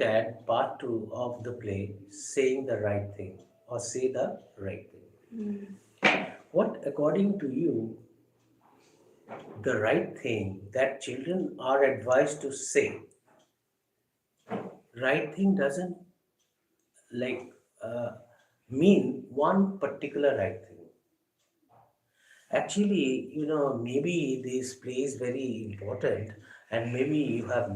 at part two of the play, Saying the Right Thing or Say the Right Thing. What, according to you, the right thing that children are advised to say? Right thing doesn't like uh, mean one particular right thing. Actually, maybe this play is very important, and maybe you have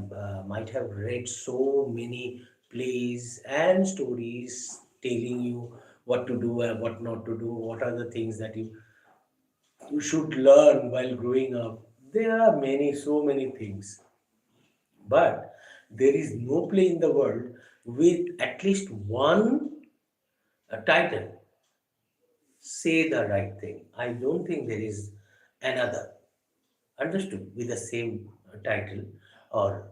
might have read so many plays and stories telling you what to do and what not to do. What are the things that you should learn while growing up? There are many, so many things, but there is no play in the world with at least one title, Say the Right Thing. I don't think there is another understood with the same title or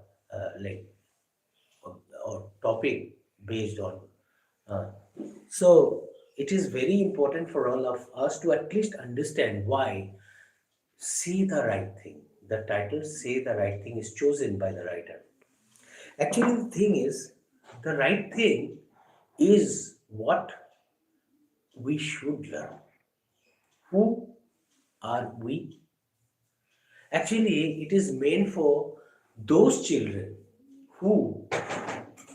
like or topic based on. Uh, so it is very important for all of us to at least understand why Say the Right Thing. The title Say the Right Thing is chosen by the writer. Actually, the thing is, the right thing is what we should learn. Who are we? Actually, it is meant for those children who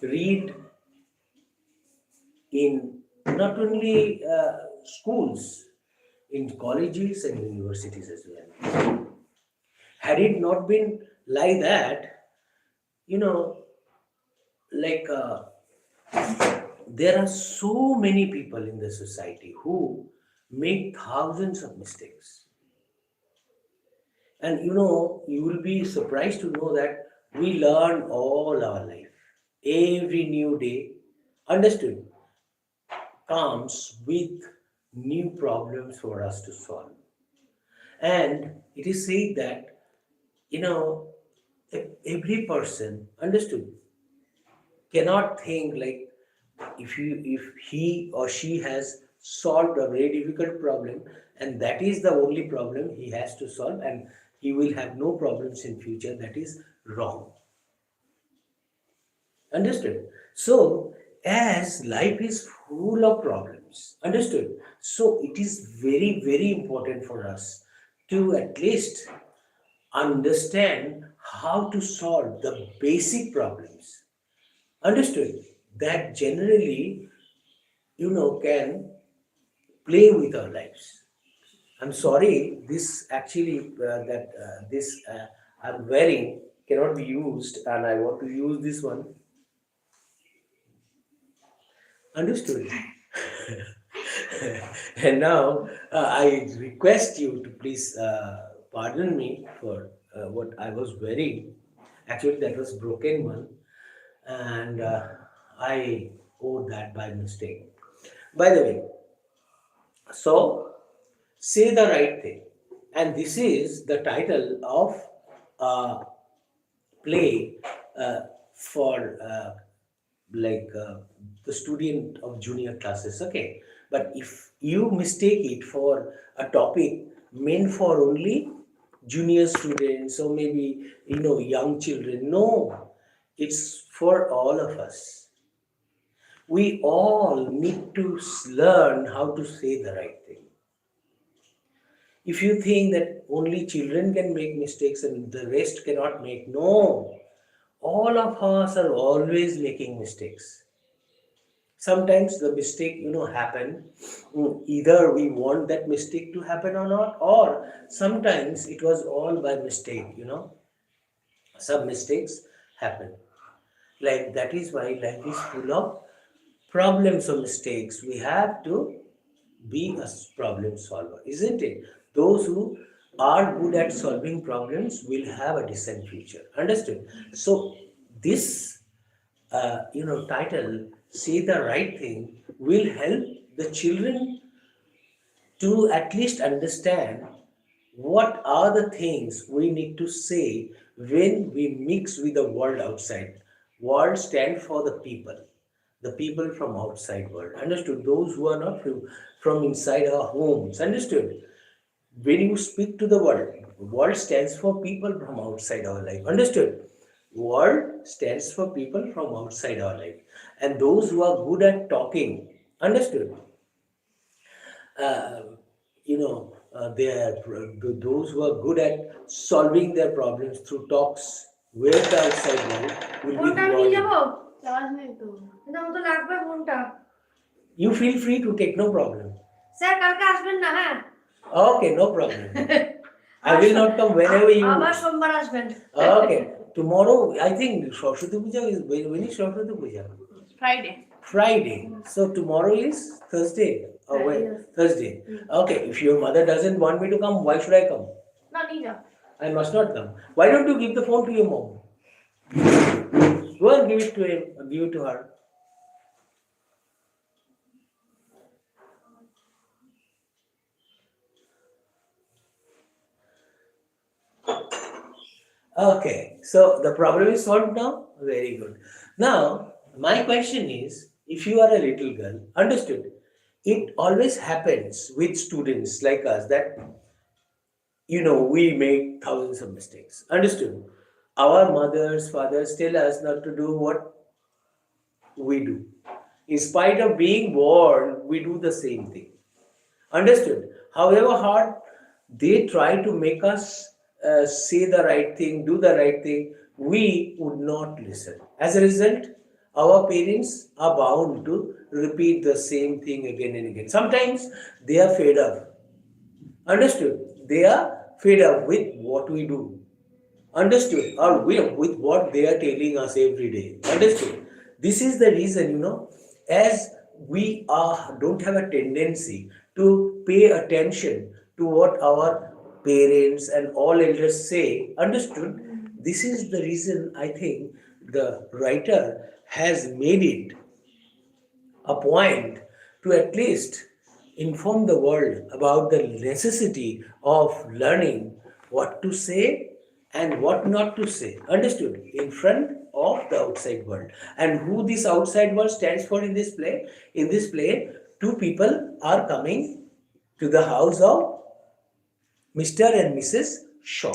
read in not only schools, in colleges and universities as well. Had it not been like that, you know, like there are so many people in the society who make thousands of mistakes. And you will be surprised to know that we learn all our life. Every new day, understood, comes with new problems for us to solve. And it is said that, you know, every person, understood, cannot think like if he or she has solved a very difficult problem and that is the only problem he has to solve and he will have no problems in future, that is wrong. Understood? So, as life is full of problems, understood? So, it is very, very important for us to at least understand how to solve the basic problems. Understood? That generally, can play with our lives. I'm sorry, this actually, that this I'm wearing cannot be used, and I want to use this one. Understood. And now I request you to please pardon me for what I was wearing. Actually, that was broken one, and I wore that by mistake. By the way, so say the right thing, and this is the title of a play for like the student of junior classes, okay, but if you mistake it for a topic meant for only junior students or maybe young children, no, it's for all of us. We all need to learn how to say the right thing. If you think that only children can make mistakes and the rest cannot make, no, all of us are always making mistakes. Sometimes the mistake happen, either we want that mistake to happen or not, or sometimes it was all by mistake. Some mistakes happen, like that is why life is full of problems or mistakes. We have to be a problem solver, isn't it? Those who are good at solving problems will have a decent future, understood? So this title, Say the Right Thing, will help the children to at least understand what are the things we need to say when we mix with the world outside. World stand for the people from outside world, understood? Those who are not from inside our homes, understood? When you speak to the world stands for people from outside our life, understood? World stands for people from outside our life. And those who are good at talking, understood? uh, they are those who are good at solving their problems through talks with the outside world will be ফোনটা আমি নিয়ে rewarded. যাবো? Charge নেই তো, কিন্তু আমার তো লাগবে ফোনটা। You feel free to take, no problem. Sir কালকে আসবেন না? হ্যাঁ। Okay, no problem. I will not come whenever you. আবার সোমবার আসবেন। Okay, tomorrow I think Saraswati Puja is when is Saraswati Puja? Friday. Friday. So tomorrow is Thursday. Or when? Yes. Thursday. Okay, if your mother doesn't want me to come, why should I come? না নিয়ে যাও। I must not come. Why don't you give the phone to your mom? Go and give it to him, give it to her. Okay, so the problem is solved now? Very good. Now, my question is, if you are a little girl, understood, it always happens with students like us that, we make thousands of mistakes. Understood? Our mothers, fathers tell us not to do what we do. In spite of being warned, we do the same thing. Understood? However hard they try to make us say the right thing, do the right thing, we would not listen. As a result, our parents are bound to repeat the same thing again and again. Sometimes they are fed up. Understood? They are fed up with what we do. Understood? Or with what they are telling us every day. Understood? This is the reason, as we don't have a tendency to pay attention to what our parents and all elders say. Understood? This is the reason I think the writer has made it a point to at least inform the world about the necessity of learning what to say and what not to say. Understood? In front of the outside world. And who this outside world stands for in this play? In this play, two people are coming to the house of Mr. and Mrs. Shaw.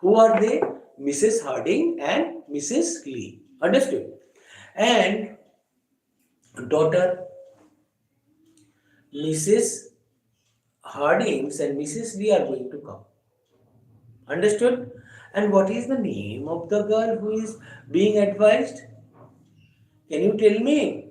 Who are they? Mrs. Harding and Mrs. Lee. Understood? And daughter Mrs. Hardings and Mrs. Lee are going to come. Understood? And what is the name of the girl who is being advised? Can you tell me?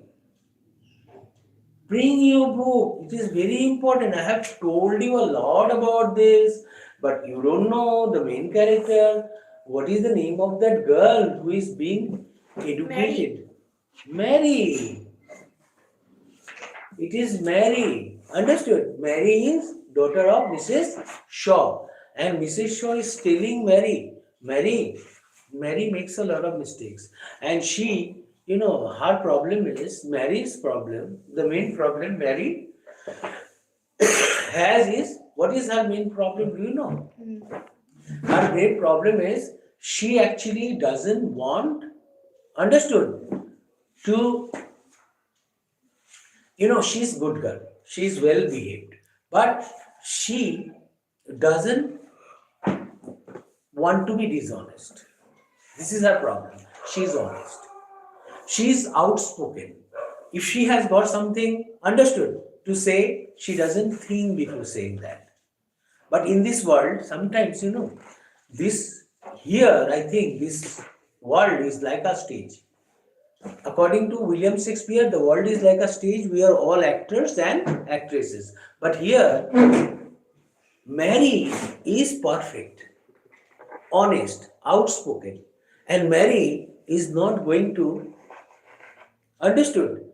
Bring your book. It is very important. I have told you a lot about this, but you don't know the main character. What is the name of that girl who is being educated? Mary. It is Mary. Understood? Mary is daughter of Mrs. Shaw. And Mrs. Shaw is telling Mary makes a lot of mistakes. And she, her problem is, Mary's problem, the main problem Mary has is, what is her main problem? Do you know? Her great problem is, she actually doesn't want, understood, to, she's good girl. She's well behaved. But she doesn't want to be dishonest. This is her problem. She's honest. She's outspoken. If she has got something understood to say, she doesn't think before saying that. But in this world, sometimes, this here, I think this world is like a stage. According to William Shakespeare, the world is like a stage. We are all actors and actresses. But here, Mary is perfect, honest, outspoken, and Mary is not going to, understood,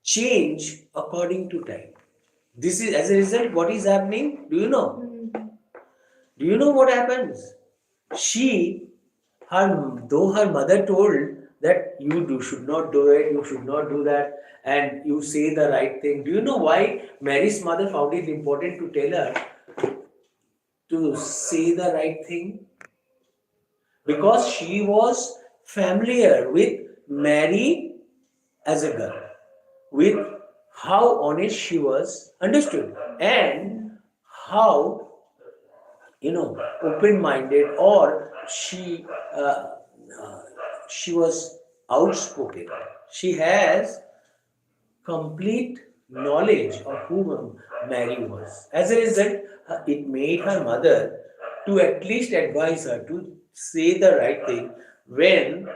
change according to time. This is, as a result, what is happening? Do you know? Do you know what happens? Though her mother told that should not do it, you should not do that, and you say the right thing. Do you know why Mary's mother found it important to tell her to say the right thing? Because she was familiar with Mary as a girl, with how honest she was, understood, and how open-minded, or she uh, she was outspoken. She has complete knowledge of who Mary was. As a result, it made her mother to at least advise her to say the right thing when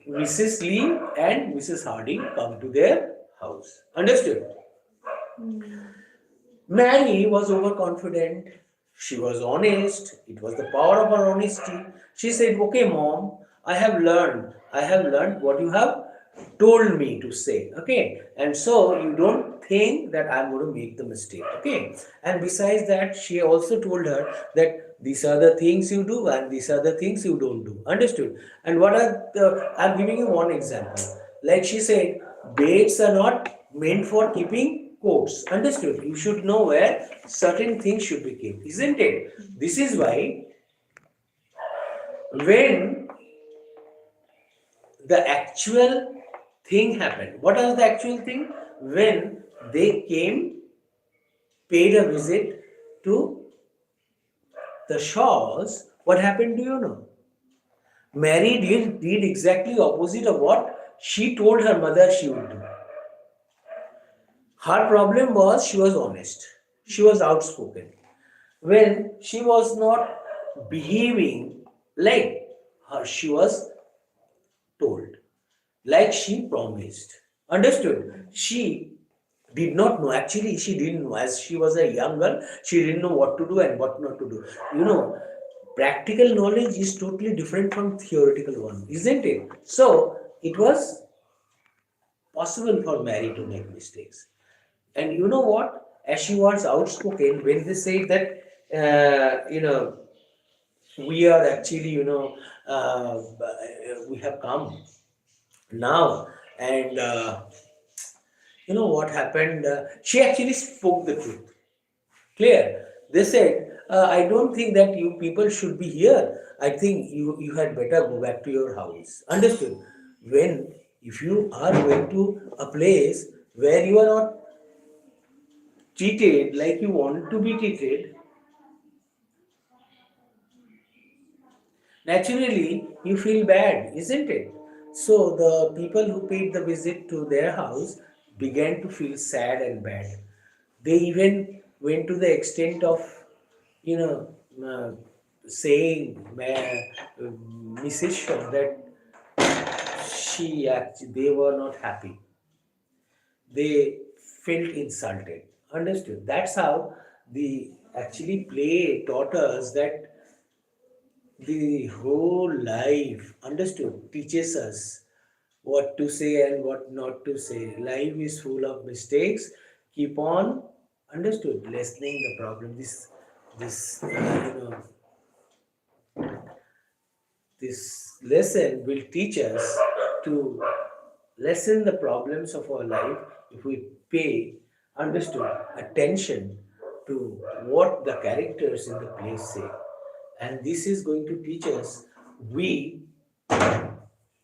Mrs. Lee and Mrs. Harding come to their house. Understood? Hmm. Mary was overconfident. She was honest. It was the power of her honesty. She said, "Okay, mom, I have learned. I have learned what you have told me to say. Okay. And so you don't think that I'm going to make the mistake. Okay. And besides that, she also told her that these are the things you do and these are the things you don't do. Understood? And what are the, I'm giving you one example. Like she said, beds are not meant for keeping coats. Understood? You should know where certain things should be kept, isn't it? This is why when the actual thing happened, what was the actual thing? When they came, paid a visit to the Shaws, what happened? Do you know? Mary did exactly opposite of what she told her mother she would do. Her problem was she was honest. She was outspoken. When she was not behaving like she was told, like she promised. Understood? She did not know. Actually, she didn't know. As she was a young girl, she didn't know what to do and what not to do. You know, practical knowledge is totally different from theoretical one, isn't it? So it was possible for Mary to make mistakes. And you know what? As she was outspoken, when they say that, we are actually, we have come now, and you know what happened? She actually spoke the truth. Clear. They said, I don't think that you people should be here. I think you had better go back to your house. Understood? When, if you are going to a place where you are not treated like you want to be treated, naturally you feel bad, isn't it? So the people who paid the visit to their house began to feel sad and bad. They even went to the extent of, you know, saying Mrs. Shaw that they were not happy. They felt insulted. Understood? That's how the actually play taught us that the whole life, understood, teaches us what to say and what not to say. Life is full of mistakes. Keep on, understood, lessening the problem. This lesson will teach us to lessen the problems of our life if we pay, understood, attention to what the characters in the play say. And this is going to teach us we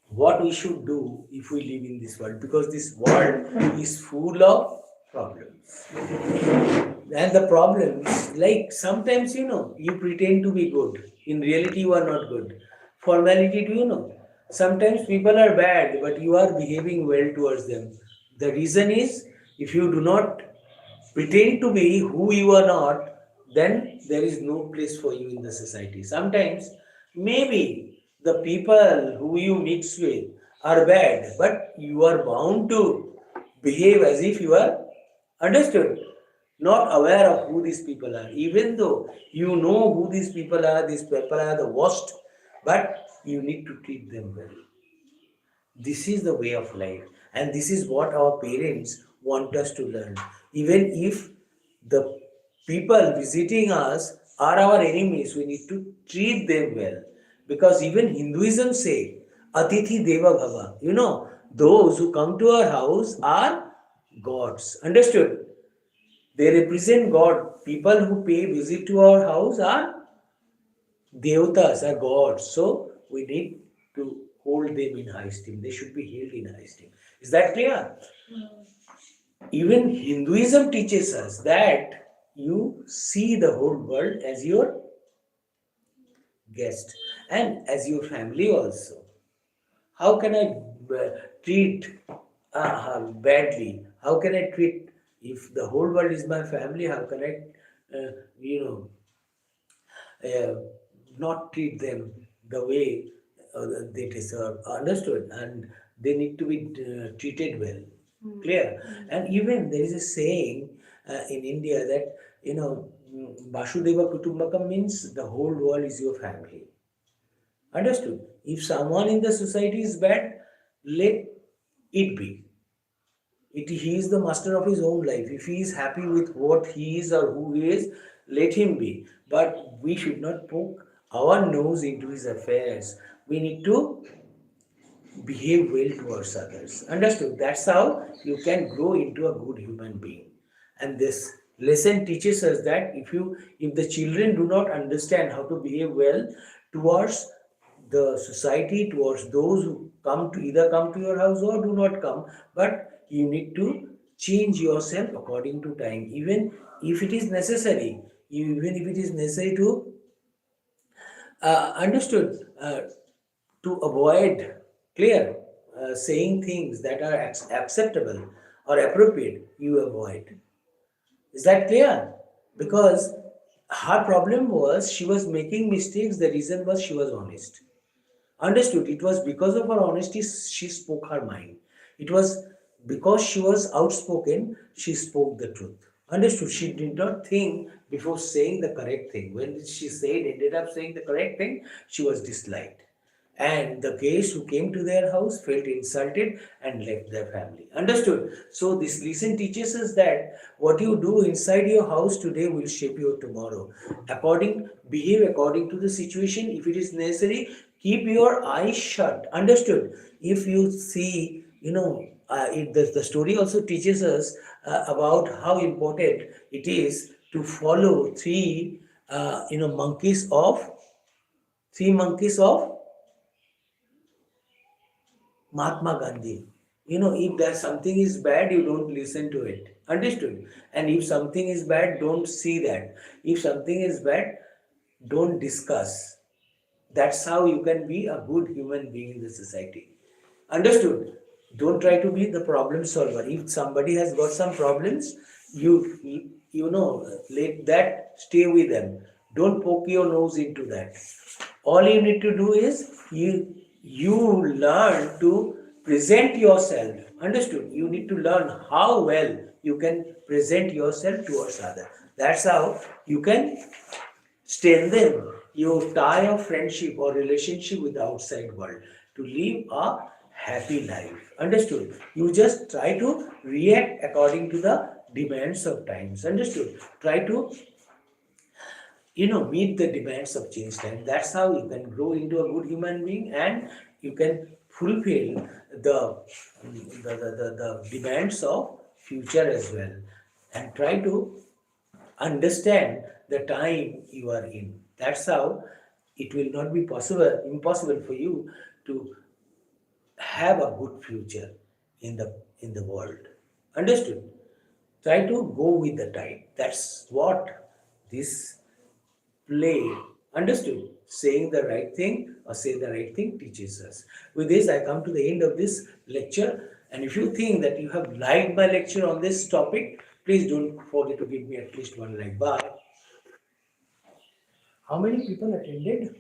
what we should do if we live in this world, because this world is full of problems. And the problems, like sometimes, you pretend to be good. In reality, you are not good. Formality, do you know? Sometimes people are bad, but you are behaving well towards them. The reason is, if you do not pretend to be who you are not, then there is no place for you in the society. Sometimes, maybe the people who you mix with are bad, but you are bound to behave as if you are understood, not aware of who these people are. Even though you know who these people are the worst, but you need to treat them well. This is the way of life, and this is what our parents want us to learn. Even if the people visiting us are our enemies, we need to treat them well. Because even Hinduism say, Atithi Deva Bhava. Those who come to our house are gods. Understood? They represent God. People who pay visit to our house are Devatas, are gods. So we need to hold them in high esteem. They should be held in high esteem. Is that clear? Even Hinduism teaches us that you see the whole world as your guest. and as your family also. How can I treat badly? How can I treat, if the whole world is my family, how can I, you know, uh, not treat them the way they deserve? Understood? And they need to be treated well. Clear? And even there is a saying in India that, Vasudeva Kutumbakam means the whole world is your family. Understood? If someone in the society is bad, let it be. He is the master of his own life. If he is happy with what he is or who he is, let him be. But we should not poke our nose into his affairs. We need to behave well towards others. Understood? That's how you can grow into a good human being. And this lesson teaches us that if the children do not understand how to behave well towards the society, towards those who come to your house or do not come, but you need to change yourself according to time, even if it is necessary, even if it is necessary to understood to avoid clear saying things that are acceptable or appropriate, you avoid. Is that clear? Because her problem was she was making mistakes. The reason was she was honest. Understood? It was because of her honesty she spoke her mind. It was because she was outspoken she spoke the truth. Understood? She did not think before saying the correct thing. When she said ended up saying the correct thing, she was disliked. And the guests who came to their house felt insulted and left their family. Understood? So this lesson teaches us that what you do inside your house today will shape your tomorrow. Behave according to the situation. If it is necessary, keep your eyes shut. Understood? If you see, the story also teaches us about how important it is to follow three monkeys of Mahatma Gandhi. If there's something is bad, you don't listen to it. Understood? And if something is bad, don't see that. If something is bad, don't discuss. That's how you can be a good human being in the society. Understood? Don't try to be the problem solver. If somebody has got some problems, let that stay with them. Don't poke your nose into that. All you need to do is you learn to present yourself. Understood? You need to learn how well you can present yourself towards others. That's how you can strengthen your tie of friendship or relationship with the outside world to live a happy life. Understood? You just try to react according to the demands of times. Understood? Try to meet the demands of change time. That's how you can grow into a good human being, and you can fulfill the demands of future as well, and try to understand the time you are in. That's how it will not be impossible for you to have a good future in the world. Understood? Try to go with the tide. That's what this play. Understood? Saying the right thing or say the right thing teaches us. With this, I come to the end of this lecture. And if you think that you have liked my lecture on this topic, please don't forget to give me at least one like. Bye. How many people attended?